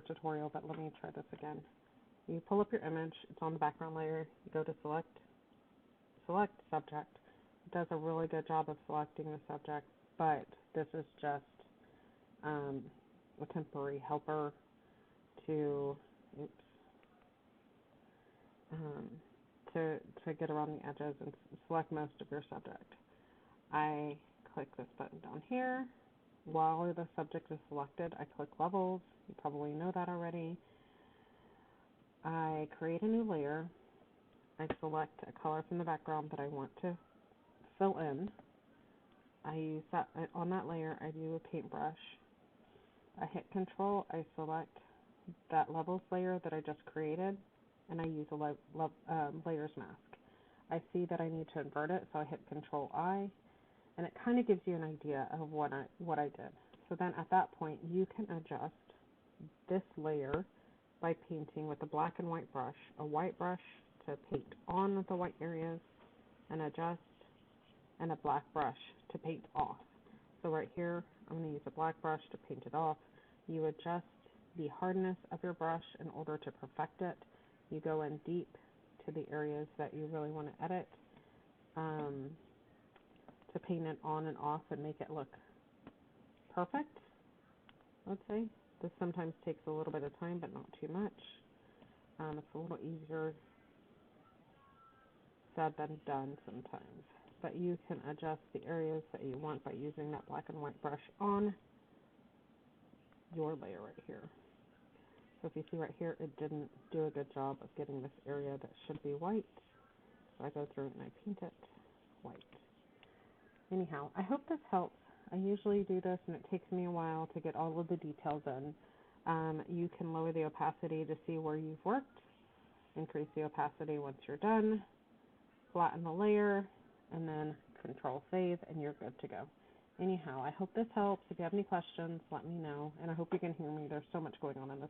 other tutorial, but let me try this again. You pull up your image, it's on the background layer, you go to select subject. It does a really good job of selecting the subject, but this is just a temporary helper to, to get around the edges and select most of your subject. I click this button down here. While the subject is selected, I click levels. You probably know that already. I create a new layer. I select a color from the background that I want to fill in. I use that on that layer. I do a paintbrush. I hit Control. I select that levels layer that I just created, and I use a layers mask. I see that I need to invert it, so I hit Control I, and it kind of gives you an idea of what I did. So then at that point, you can adjust this layer by painting with a black and white brush, a white brush to paint on the white areas and adjust, and a black brush to paint off. So right here, I'm going to use a black brush to paint it off. You adjust the hardness of your brush in order to perfect it. You go in deep to the areas that you really want to edit, to paint it on and off and make it look perfect, let's say. This sometimes takes a little bit of time, but not too much. It's a little easier said than done sometimes. But you can adjust the areas that you want by using that black and white brush on your layer right here. So if you see right here, it didn't do a good job of getting this area that should be white. So I go through and I paint it white. Anyhow, I hope this helps. I usually do this and it takes me a while to get all of the details in. You can lower the opacity to see where you've worked, increase the opacity once you're done, flatten the layer, and then Control Save, and you're good to go. Anyhow, I hope this helps. If you have any questions, let me know, and I hope you can hear me. There's so much going on in this